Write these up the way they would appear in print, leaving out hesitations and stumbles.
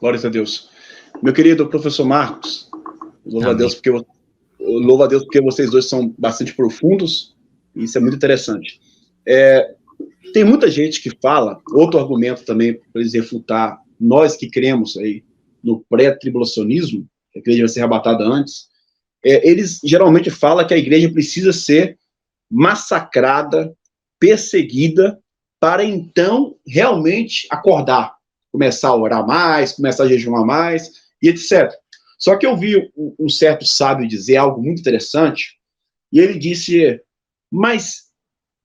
Glórias a Deus. Meu querido professor Marcos, louvo a Deus porque vocês dois são bastante profundos, e isso é muito interessante. Tem muita gente que fala, outro argumento também para eles refutar, nós que cremos aí no pré-tribulacionismo, que a igreja vai ser arrebatada antes, eles geralmente falam que a igreja precisa ser massacrada, perseguida, para então realmente acordar, começar a orar mais, começar a jejuar mais, e etc. Só que eu vi um certo sábio dizer algo muito interessante, e ele disse, mas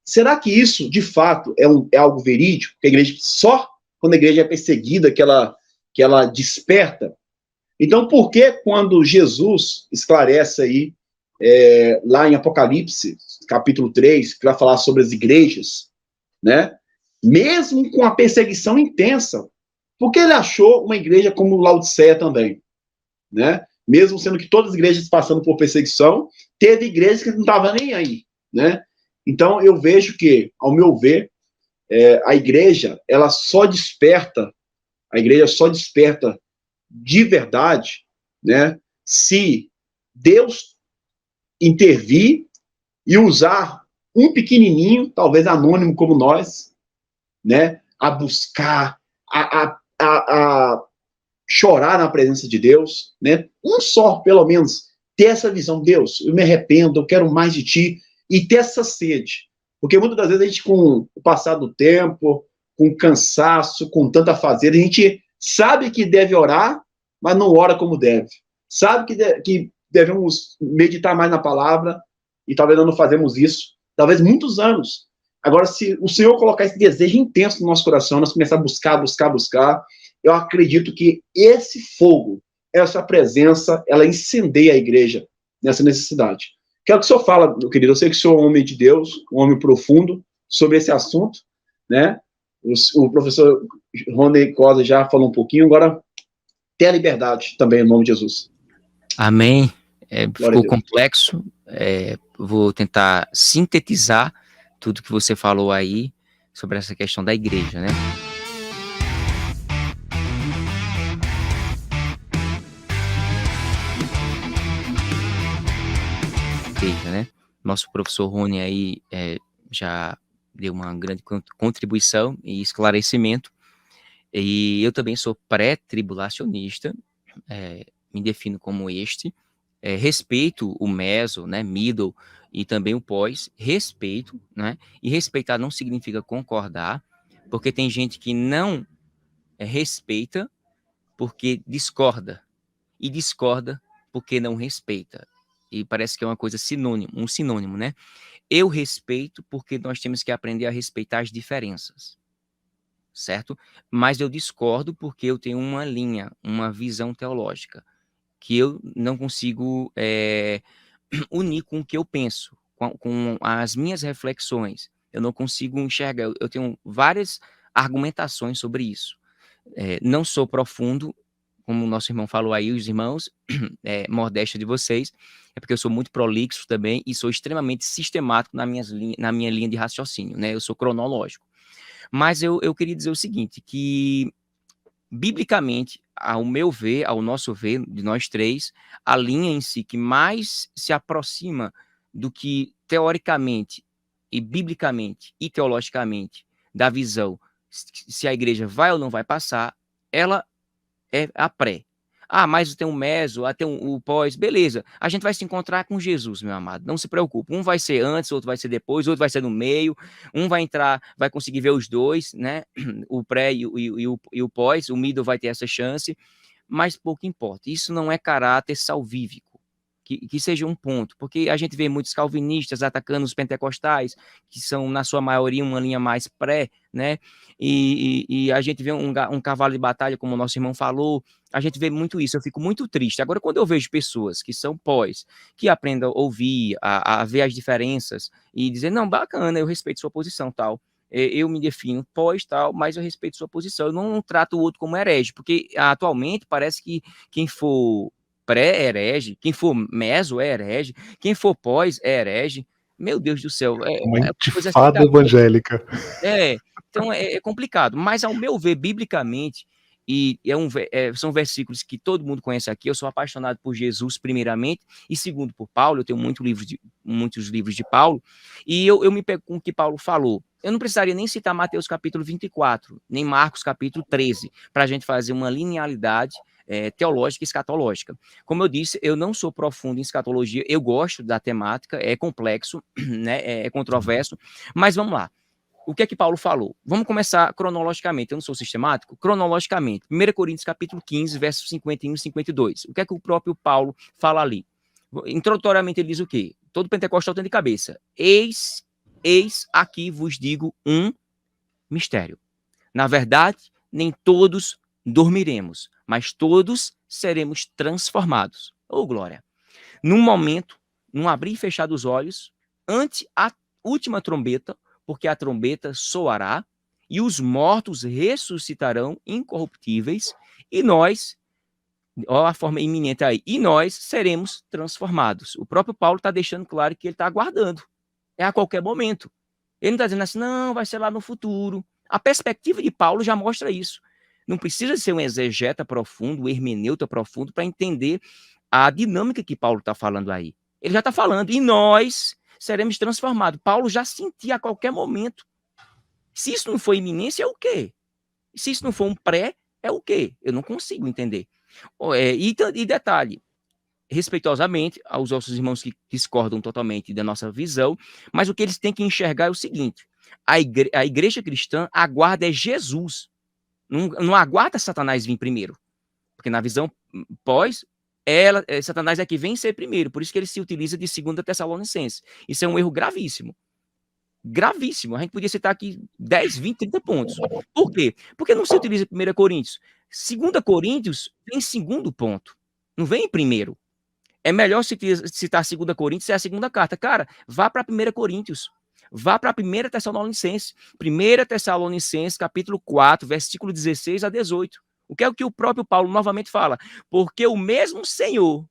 será que isso, de fato, é algo verídico? Que a igreja, só quando a igreja é perseguida que ela desperta? Então, por que quando Jesus esclarece aí, lá em Apocalipse, capítulo 3, que vai falar sobre as igrejas, né? Mesmo com a perseguição intensa, por que ele achou uma igreja como Laodiceia também? Né? Mesmo sendo que todas as igrejas passando por perseguição, teve igrejas que não estavam nem aí, né? Então, eu vejo que, ao meu ver, a igreja só desperta de verdade, né, se Deus intervir e usar um pequenininho, talvez anônimo como nós, né, a buscar, a chorar na presença de Deus, né, só, pelo menos, ter essa visão, Deus, eu me arrependo, eu quero mais de Ti, e ter essa sede, porque muitas das vezes a gente, com o passar do tempo, com cansaço, com tanta fazer, a gente sabe que deve orar, mas não ora como deve. Sabe que devemos meditar mais na palavra, e talvez nós não fazemos isso, talvez muitos anos. Agora, se o Senhor colocar esse desejo intenso no nosso coração, nós começar a buscar, eu acredito que esse fogo, essa presença, ela incendeia a igreja nessa necessidade. Quero que o senhor fale, meu querido, eu sei que o senhor é um homem de Deus, um homem profundo, sobre esse assunto, né? O professor Rony Cosa já falou um pouquinho, agora tenha liberdade também, em nome de Jesus. Amém. Ficou complexo, vou tentar sintetizar tudo que você falou aí sobre essa questão da igreja, né? Igreja, né? Nosso professor Rony aí já deu uma grande contribuição e esclarecimento, e eu também sou pré-tribulacionista, me defino como este, respeito o meso, né, middle e também o pós, respeito, né, e respeitar não significa concordar, porque tem gente que não respeita porque discorda, e discorda porque não respeita, e parece que é uma coisa um sinônimo, né? Eu respeito porque nós temos que aprender a respeitar as diferenças, certo? Mas eu discordo porque eu tenho uma linha, uma visão teológica, que eu não consigo unir com o que eu penso, com as minhas reflexões. Eu não consigo enxergar, eu tenho várias argumentações sobre isso. Não sou profundo, como o nosso irmão falou aí, os irmãos, modéstia de vocês, é porque eu sou muito prolixo também e sou extremamente sistemático na minha linha de raciocínio, né? Eu sou cronológico. Mas eu queria dizer o seguinte, que biblicamente, ao meu ver, ao nosso ver, de nós três, a linha em si que mais se aproxima do que teoricamente e biblicamente e teologicamente da visão se a igreja vai ou não vai passar, ela é a pré. Mas tem um meso, tem o pós, beleza. A gente vai se encontrar com Jesus, meu amado. Não se preocupe. Um vai ser antes, outro vai ser depois, outro vai ser no meio. Um vai entrar, vai conseguir ver os dois, né? O pré e o pós. O middle vai ter essa chance. Mas pouco importa. Isso não é caráter salvífico. Que seja um ponto, porque a gente vê muitos calvinistas atacando os pentecostais, que são, na sua maioria, uma linha mais pré, né? E a gente vê um cavalo de batalha, como o nosso irmão falou, a gente vê muito isso, eu fico muito triste. Agora, quando eu vejo pessoas que são pós, que aprendem a ouvir, a ver as diferenças e dizer, não, bacana, eu respeito sua posição, tal, eu me defino pós, tal, mas eu respeito sua posição, eu não trato o outro como herege, porque atualmente parece que quem for pré-herege, quem for meso é herege, quem for pós é herege. Meu Deus do céu. Uma intifada evangélica. Então é complicado. Mas, ao meu ver, biblicamente, e são versículos que todo mundo conhece aqui. Eu sou apaixonado por Jesus, primeiramente, e segundo, por Paulo. Eu tenho muitos livros de Paulo, e eu me pego com o que Paulo falou. Eu não precisaria nem citar Mateus capítulo 24, nem Marcos capítulo 13, para a gente fazer uma linealidade teológica e escatológica. Como eu disse, eu não sou profundo em escatologia, eu gosto da temática, é complexo, né, é controverso, mas vamos lá. O que é que Paulo falou? Vamos começar cronologicamente, eu não sou sistemático, cronologicamente. 1 Coríntios capítulo 15, versos 51 e 52. O que é que o próprio Paulo fala ali? Introdutoriamente ele diz o quê? Todo pentecostal tem de cabeça. Eis aqui vos digo um mistério. Na verdade, nem todos dormiremos, mas todos seremos transformados. Ô, glória! Num momento, num abrir e fechar dos olhos, ante a última trombeta, porque a trombeta soará e os mortos ressuscitarão incorruptíveis e nós, ó a forma iminente aí, e nós seremos transformados. O próprio Paulo está deixando claro que ele está aguardando. É a qualquer momento. Ele não está dizendo assim, não, vai ser lá no futuro. A perspectiva de Paulo já mostra isso. Não precisa ser um exegeta profundo, um hermeneuta profundo para entender a dinâmica que Paulo está falando aí. Ele já está falando, e nós seremos transformados. Paulo já sentia a qualquer momento. Se isso não for iminência, é o quê? Se isso não for um pré, é o quê? Eu não consigo entender. E detalhe, respeitosamente aos nossos irmãos que discordam totalmente da nossa visão, mas o que eles têm que enxergar é o seguinte, a igreja cristã aguarda Jesus, não aguarda Satanás vir primeiro, porque na visão pós, Satanás é que vem ser primeiro, por isso que ele se utiliza de 2 Tessalonicenses. Isso é um erro gravíssimo. Gravíssimo. A gente podia citar aqui 10, 20, 30 pontos. Por quê? Porque não se utiliza 1 Coríntios. 2 Coríntios vem segundo ponto, não vem em primeiro. É melhor citar 2 Coríntios, é a segunda carta. Cara, vá para 1 Coríntios. Vá para 1 Tessalonicenses. 1 Tessalonicenses, capítulo 4, versículo 16 a 18. O que é o que o próprio Paulo novamente fala? Porque o mesmo Senhor,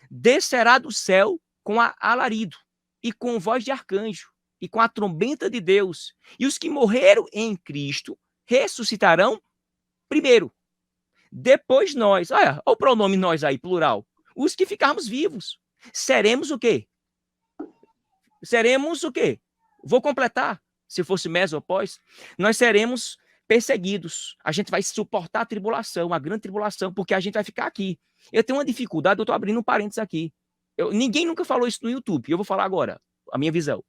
descerá do céu com alarido, e com voz de arcanjo, e com a trombeta de Deus. E os que morreram em Cristo ressuscitarão primeiro. Depois nós, olha o pronome nós aí, plural. Os que ficarmos vivos. Seremos o quê? Seremos o quê? Vou completar, se fosse meso ou pós. Nós seremos perseguidos. A gente vai suportar a tribulação, a grande tribulação, porque a gente vai ficar aqui. Eu tenho uma dificuldade, eu estou abrindo um parênteses aqui. Ninguém nunca falou isso no YouTube, eu vou falar agora, a minha visão.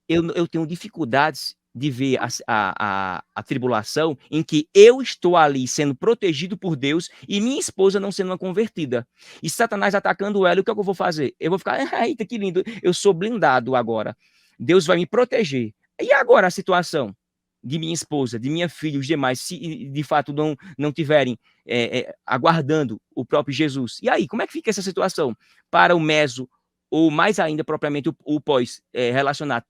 Eu tenho dificuldades de ver a tribulação em que eu estou ali sendo protegido por Deus e minha esposa não sendo uma convertida. E Satanás atacando ela, o que é que eu vou fazer? Eu vou ficar, eita, que lindo, eu sou blindado agora. Deus vai me proteger. E agora a situação de minha esposa, de minha filha, os demais, se de fato não tiverem aguardando o próprio Jesus. E aí, como é que fica essa situação? Para o meso, ou mais ainda, propriamente, o pós relacionar.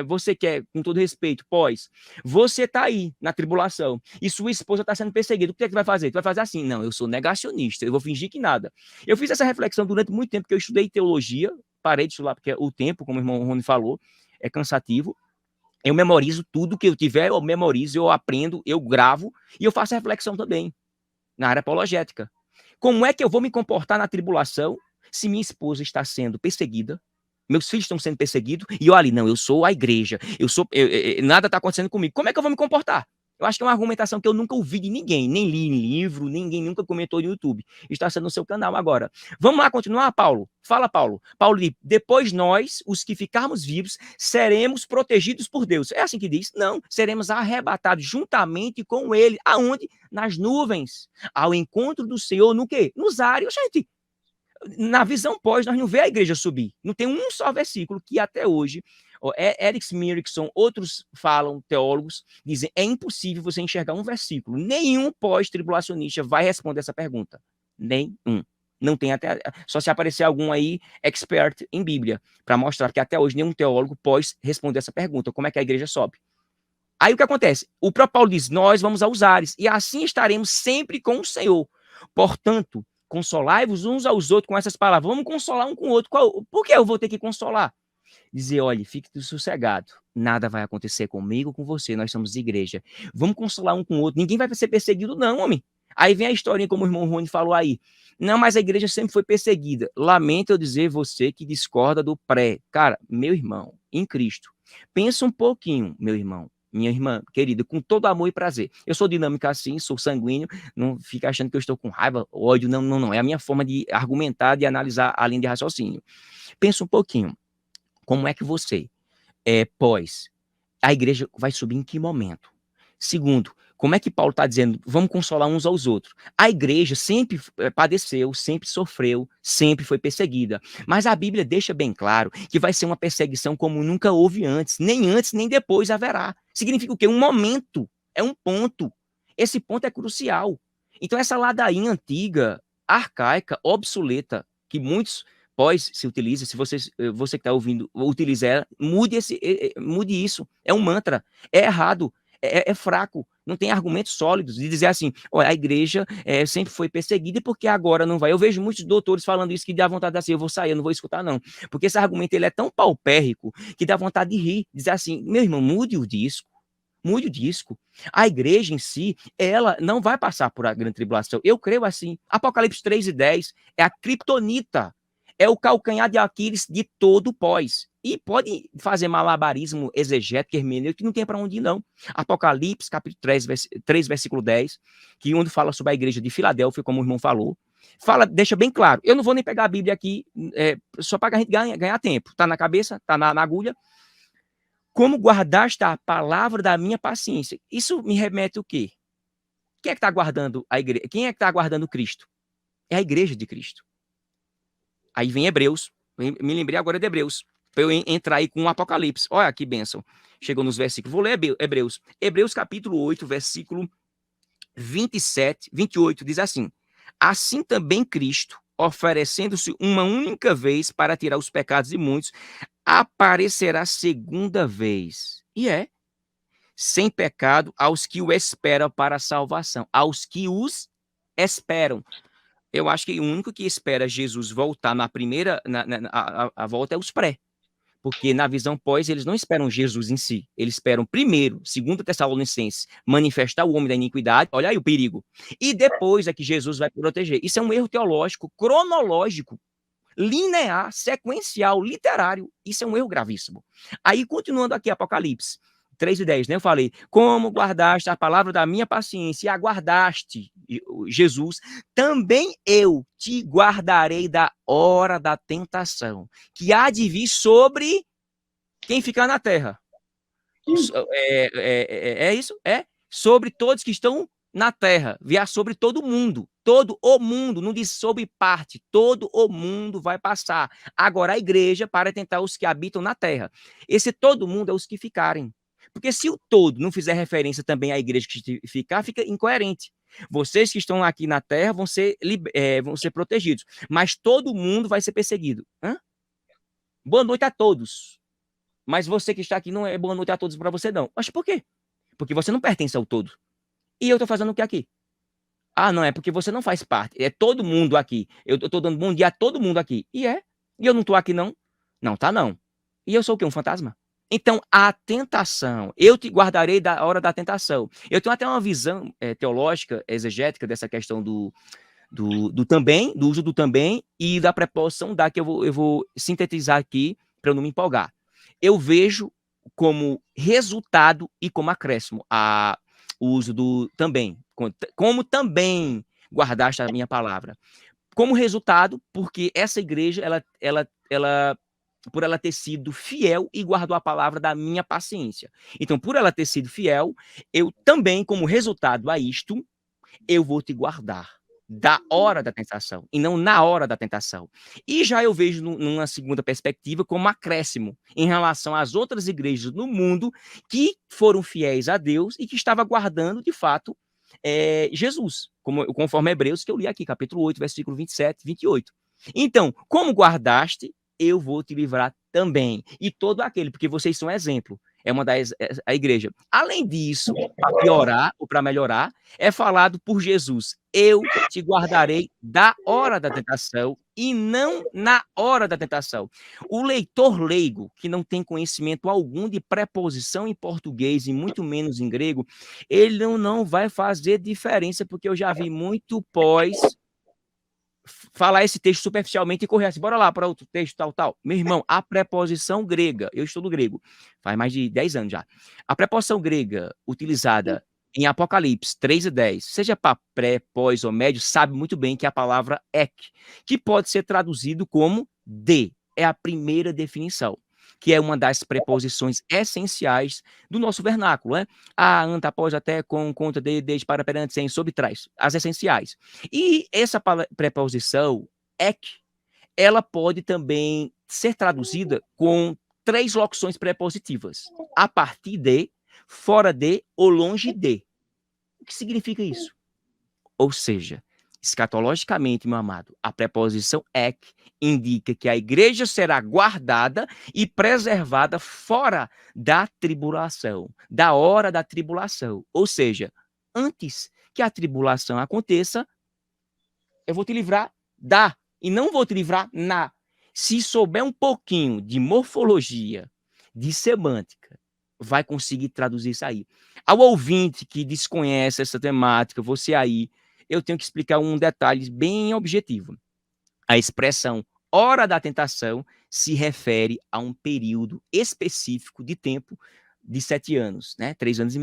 Você que é, com todo respeito, pós, você está aí na tribulação e sua esposa está sendo perseguida. O que é que tu vai fazer? Tu vai fazer assim, não, eu sou negacionista, eu vou fingir que nada. Eu fiz essa reflexão durante muito tempo, porque eu estudei teologia, parei de estudar porque o tempo, como o irmão Rony falou, é cansativo. Eu memorizo tudo que eu tiver, eu memorizo, eu aprendo, eu gravo e eu faço reflexão também na área apologética. Como é que eu vou me comportar na tribulação se minha esposa está sendo perseguida, meus filhos estão sendo perseguidos e eu ali, não, eu sou a igreja, nada está acontecendo comigo. Como é que eu vou me comportar? Eu acho que é uma argumentação que eu nunca ouvi de ninguém, nem li em livro, ninguém nunca comentou no YouTube. Está sendo no seu canal agora. Vamos lá continuar, Paulo? Fala, Paulo. Paulo diz, depois nós, os que ficarmos vivos, seremos protegidos por Deus. É assim que diz? Não, seremos arrebatados juntamente com ele. Aonde? Nas nuvens. Ao encontro do Senhor, no quê? Nos ares. Gente, na visão pós, nós não vemos a igreja subir. Não tem um só versículo que até hoje, Eric Smerickson, outros falam, teólogos, dizem, é impossível você enxergar um versículo. Nenhum pós-tribulacionista vai responder essa pergunta. Nenhum. Não tem até, só se aparecer algum aí expert em Bíblia, para mostrar que até hoje nenhum teólogo pode responder essa pergunta, como é que a igreja sobe. Aí o que acontece? O próprio Paulo diz, nós vamos aos ares, e assim estaremos sempre com o Senhor. Portanto, consolai-vos uns aos outros com essas palavras. Vamos consolar um com o outro. Por que eu vou ter que consolar? Dizer, olha, fique sossegado, nada vai acontecer comigo, com você, nós somos igreja. Vamos consolar um com o outro, ninguém vai ser perseguido não, homem. Aí vem a historinha, como o irmão Rony falou aí. Não, mas a igreja sempre foi perseguida. Lamento eu dizer você que discorda do pré. Cara, meu irmão, em Cristo, pensa um pouquinho, meu irmão, minha irmã querida, com todo amor e prazer. Eu sou dinâmica assim, sou sanguíneo, não fica achando que eu estou com raiva, ódio, não, não, não. É a minha forma de argumentar, de analisar a linha de raciocínio. Pensa um pouquinho, como é que você, a igreja vai subir em que momento? Segundo, como é que Paulo está dizendo, vamos consolar uns aos outros? A igreja sempre padeceu, sempre sofreu, sempre foi perseguida. Mas a Bíblia deixa bem claro que vai ser uma perseguição como nunca houve antes, nem depois haverá. Significa o quê? Um momento, é um ponto. Esse ponto é crucial. Então essa ladainha antiga, arcaica, obsoleta, que muitos pós se utiliza, se você que está ouvindo utilizar, mude isso. É um mantra, é errado. É fraco, não tem argumentos sólidos de dizer assim, olha, a igreja sempre foi perseguida e porque agora não vai. Eu vejo muitos doutores falando isso que dá vontade de assim, eu vou sair, eu não vou escutar não, porque esse argumento ele é tão paupérrico que dá vontade de rir, dizer assim, meu irmão, mude o disco. Mude o disco. A igreja em si, ela não vai passar por a grande tribulação. Eu creio assim. Apocalipse 3:10 é a criptonita. É o calcanhar de Aquiles de todo o pós. E pode fazer malabarismo exegético, hermenêutico, que não tem para onde ir, não. Apocalipse, capítulo 3, versículo 10, que onde fala sobre a igreja de Filadélfia, como o irmão falou, deixa bem claro. Eu não vou nem pegar a Bíblia aqui, só para a gente ganhar tempo. Está na cabeça, está na agulha. Como guardaste a palavra da minha paciência. Isso me remete o quê? Quem é que está guardando a igreja? Quem é que está guardando Cristo? É a igreja de Cristo. Aí vem Hebreus. Me lembrei agora de Hebreus. Para eu entrar aí com o Apocalipse. Olha que bênção. Chegou nos versículos. Vou ler Hebreus. Hebreus capítulo 8, versículo 27, 28, diz assim: assim também Cristo, oferecendo-se uma única vez para tirar os pecados de muitos, aparecerá segunda vez. E sem pecado aos que o esperam para a salvação. Aos que os esperam. Eu acho que o único que espera Jesus voltar na primeira, a volta é os pré. Porque na visão pós, eles não esperam Jesus em si. Eles esperam primeiro, segundo Tessalonicenses, manifestar o homem da iniquidade. Olha aí o perigo. E depois é que Jesus vai proteger. Isso é um erro teológico, cronológico, linear, sequencial, literário. Isso é um erro gravíssimo. Aí, continuando aqui, Apocalipse 3:10, né? Eu falei, como guardaste a palavra da minha paciência e aguardaste Jesus, também eu te guardarei da hora da tentação, que há de vir sobre quem ficar na terra. É isso? É sobre todos que estão na terra, vier sobre todo mundo. Todo o mundo, não diz sobre parte, todo o mundo vai passar. Agora a igreja para tentar os que habitam na terra. Esse todo mundo é os que ficarem. Porque se o todo não fizer referência também à igreja que ficar, fica incoerente. Vocês que estão aqui na terra vão ser protegidos, mas todo mundo vai ser perseguido. Hã? Boa noite a todos. Mas você que está aqui não é boa noite a todos para você, não. Mas por quê? Porque você não pertence ao todo. E eu estou fazendo o que aqui? Ah, não, é porque você não faz parte. É todo mundo aqui. Eu estou dando bom dia a todo mundo aqui. E eu não estou aqui, não? Não, tá não. E eu sou o quê? Um fantasma? Então, a tentação, eu te guardarei da hora da tentação. Eu tenho até uma visão teológica, exegética, dessa questão do também, do uso do também e da preposição da, que eu vou sintetizar aqui para eu não me empolgar. Eu vejo como resultado e como acréscimo o uso do também. Como também guardaste a minha palavra. Como resultado, porque essa igreja, por ela ter sido fiel e guardou a palavra da minha paciência. Então, por ela ter sido fiel, eu também, como resultado a isto, eu vou te guardar da hora da tentação, e não na hora da tentação. E já eu vejo numa segunda perspectiva como acréscimo em relação às outras igrejas no mundo que foram fiéis a Deus e que estavam guardando, de fato, Jesus, conforme Hebreus, que eu li aqui, capítulo 8, versículo 27, 28. Então, como guardaste, eu vou te livrar também. E todo aquele, porque vocês são exemplo. é uma das a igreja. Além disso, para piorar ou para melhorar, é falado por Jesus: eu te guardarei da hora da tentação e não na hora da tentação. O leitor leigo, que não tem conhecimento algum de preposição em português e muito menos em grego, ele não vai fazer diferença, porque eu já vi muito pós falar esse texto superficialmente e correr assim, bora lá para outro texto, tal. Meu irmão, a preposição grega, eu estudo grego, faz mais de 10 anos já. A preposição grega utilizada em Apocalipse 3:10, seja para pré, pós ou médio, sabe muito bem que é a palavra ek, que pode ser traduzido como de. É a primeira definição, que é uma das preposições essenciais do nosso vernáculo, né? A, anta, após, até, com, contra, desde, para, perante, sem, sob, trás, as essenciais. E essa preposição, ek, ela pode também ser traduzida com 3 locuções prepositivas: a partir de, fora de ou longe de. O que significa isso? Ou seja, escatologicamente, meu amado, a preposição ek indica que a igreja será guardada e preservada fora da tribulação, da hora da tribulação. Ou seja, antes que a tribulação aconteça, eu vou te livrar da, e não vou te livrar na. Se souber um pouquinho de morfologia, de semântica, vai conseguir traduzir isso aí. Ao ouvinte que desconhece essa temática, você aí, eu tenho que explicar um detalhe bem objetivo. A expressão hora da tentação se refere a um período específico de tempo de 7 anos, né? 3 anos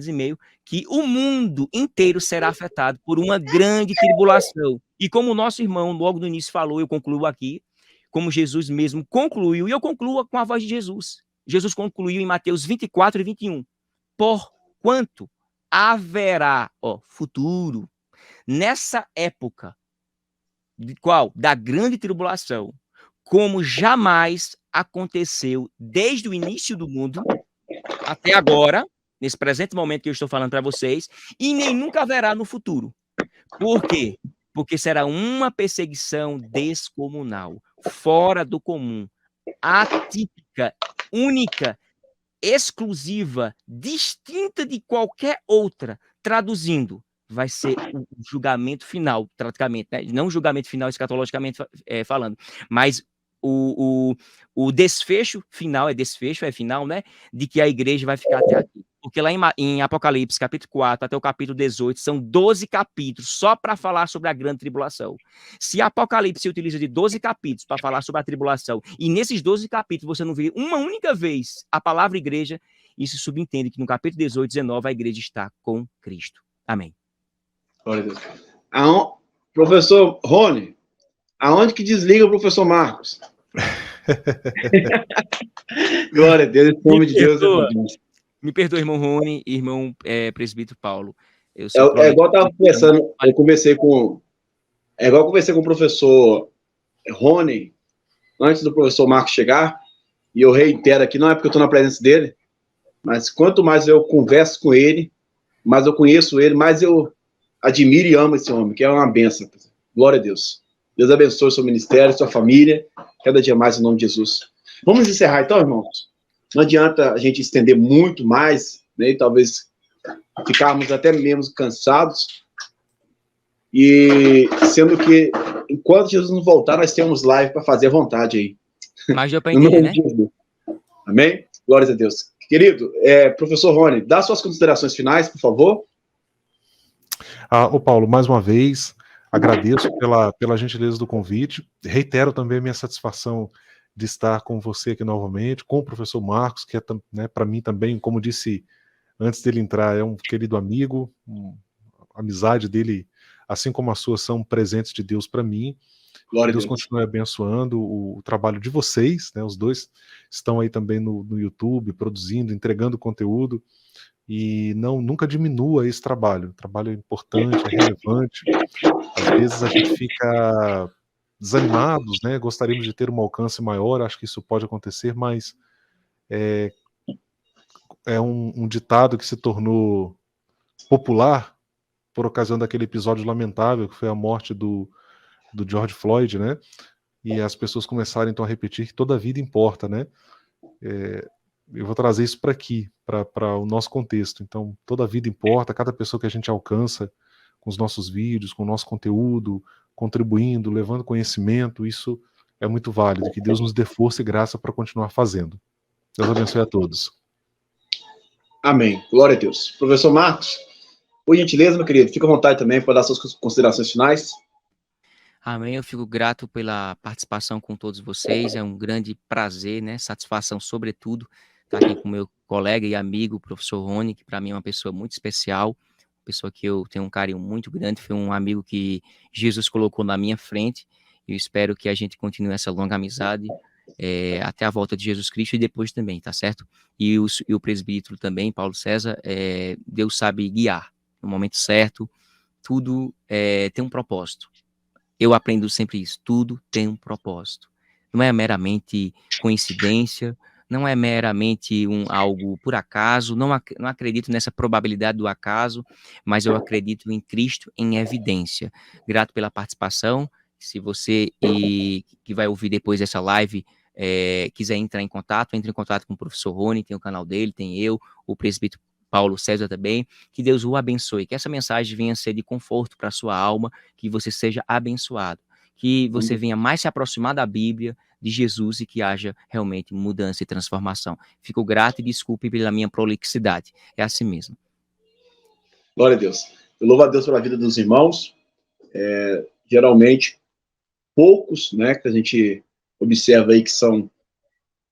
e meio, que o mundo inteiro será afetado por uma grande tribulação. E como o nosso irmão logo no início falou, eu concluo aqui, como Jesus mesmo concluiu, e eu concluo com a voz de Jesus. Jesus concluiu em Mateus 24 e 21. Porquanto haverá, futuro, nessa época, qual? Da grande tribulação, como jamais aconteceu desde o início do mundo até agora, nesse presente momento que eu estou falando para vocês, e nem nunca haverá no futuro. Por quê? Porque será uma perseguição descomunal, fora do comum, atípica, única, exclusiva, distinta de qualquer outra. Traduzindo, vai ser o julgamento final, praticamente, né? Não o julgamento final escatologicamente falando, mas o desfecho final, é final, né? De que a igreja vai ficar até aqui. Porque lá em Apocalipse, capítulo 4 até o capítulo 18, são 12 capítulos só para falar sobre a grande tribulação. Se Apocalipse se utiliza de 12 capítulos para falar sobre a tribulação, e nesses 12 capítulos você não vê uma única vez a palavra igreja, isso subentende que no capítulo 18 e 19 a igreja está com Cristo. Amém. Glória a Deus. Professor Rony, aonde que desliga o professor Marcos? Glória a Deus, em nome de Deus. Me perdoa, irmão Rony e irmão presbítero Paulo. É igual eu estava conversando, eu conversei com o professor Rony, antes do professor Marcos chegar, e eu reitero aqui, não é porque eu estou na presença dele, mas quanto mais eu converso com ele, mais eu conheço ele, mais eu admiro e amo esse homem, que é uma bênção. Glória a Deus. Deus abençoe o seu ministério, sua família, cada dia mais em nome de Jesus. Vamos encerrar então, irmãos? Não adianta a gente estender muito mais, né, e talvez ficarmos até mesmo cansados, e sendo que, enquanto Jesus não voltar, nós temos live para fazer à vontade aí. Mas deu para entender, né? Amém? Glórias a Deus. Querido, professor Rony, dá suas considerações finais, por favor. Paulo, mais uma vez, agradeço pela gentileza do convite. Reitero também a minha satisfação de estar com você aqui novamente, com o professor Marcos, que é, né, para mim também, como disse antes dele entrar, é um querido amigo, a amizade dele, assim como a sua, são presentes de Deus para mim. Glória Deus a Deus. continue abençoando o trabalho de vocês, né? Os dois estão aí também no YouTube, produzindo, entregando conteúdo, e nunca diminua esse trabalho. O trabalho é importante, é relevante. Às vezes a gente fica desanimados, né? Gostaríamos de ter um alcance maior, acho que isso pode acontecer, mas é um ditado que se tornou popular por ocasião daquele episódio lamentável que foi a morte do George Floyd, né? E as pessoas começaram então a repetir que toda vida importa, né? eu vou trazer isso para aqui, para o nosso contexto. Então, toda a vida importa, cada pessoa que a gente alcança com os nossos vídeos, com o nosso conteúdo, contribuindo, levando conhecimento, isso é muito válido. Que Deus nos dê força e graça para continuar fazendo. Deus abençoe a todos. Amém. Glória a Deus. Professor Marcos, por gentileza, meu querido, fica à vontade também para dar suas considerações finais. Amém, eu fico grato pela participação com todos vocês, é um grande prazer, né, satisfação sobretudo, estar aqui com meu colega e amigo, o professor Rony, que para mim é uma pessoa muito especial, uma pessoa que eu tenho um carinho muito grande, foi um amigo que Jesus colocou na minha frente, e eu espero que a gente continue essa longa amizade até a volta de Jesus Cristo e depois também, tá certo? E o presbítero também, Paulo César, Deus sabe guiar no momento certo, tudo tem um propósito. Eu aprendo sempre isso, tudo tem um propósito. Não é meramente coincidência, não é meramente algo por acaso, não acredito nessa probabilidade do acaso, mas eu acredito em Cristo em evidência. Grato pela participação. Se você que vai ouvir depois dessa live quiser entrar em contato, entre em contato com o professor Rony, tem o canal dele, tem eu, o presbítero Paulo César também, que Deus o abençoe, que essa mensagem venha ser de conforto para a sua alma, que você seja abençoado, que você venha mais se aproximar da Bíblia, de Jesus, e que haja realmente mudança e transformação. Fico grato e desculpe pela minha prolixidade, é assim mesmo. Glória a Deus. Eu louvo a Deus pela vida dos irmãos, geralmente poucos, né, que a gente observa aí que são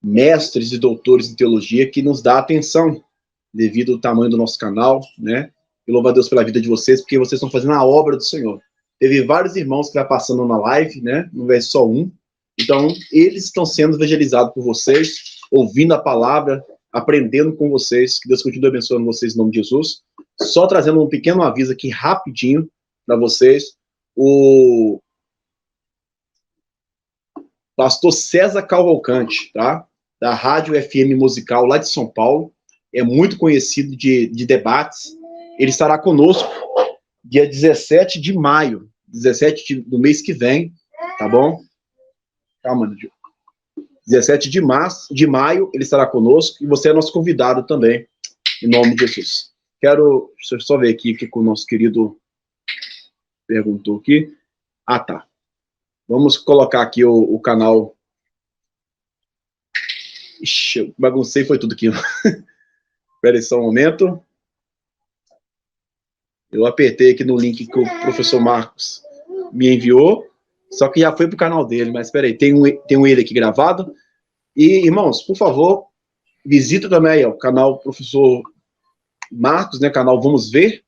mestres e doutores em teologia, que nos dá atenção devido ao tamanho do nosso canal, né? Eu louvo a Deus pela vida de vocês, porque vocês estão fazendo a obra do Senhor. Teve vários irmãos que vai passando na live, né? Não é só um. Então, eles estão sendo evangelizados por vocês, ouvindo a palavra, aprendendo com vocês. Que Deus continue abençoando vocês em nome de Jesus. Só trazendo um pequeno aviso aqui, rapidinho, para vocês. O pastor César Cavalcante, tá? Da Rádio FM Musical lá de São Paulo, é muito conhecido de debates. Ele estará conosco dia 17 de maio, do mês que vem, tá bom? Calma, 17 de maio, ele estará conosco, e você é nosso convidado também, em nome de Jesus. Deixa eu só ver aqui o que o nosso querido perguntou aqui. Ah, tá. Vamos colocar aqui o canal. Ixi, eu baguncei, foi tudo aqui. Espera aí só um momento. Eu apertei aqui no link que o professor Marcos me enviou, só que já foi pro canal dele, mas espera aí, tem ele aqui gravado. E, irmãos, por favor, visita também o canal professor Marcos, né, canal Vamos Ver,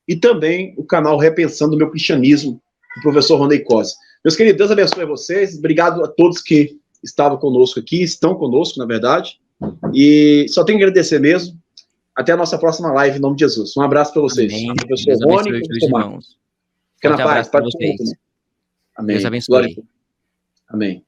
e também o canal Repensando o Meu Cristianismo, do professor Rony Cosi. Meus queridos, Deus abençoe vocês, obrigado a todos que estavam conosco aqui, estão conosco, na verdade, e só tenho que agradecer mesmo. Até a nossa próxima live, em nome de Jesus. Um abraço para vocês. Amém. Professor Rony e professor Marcos. Fica na paz. Para vocês. Amém. Deus abençoe. Amém.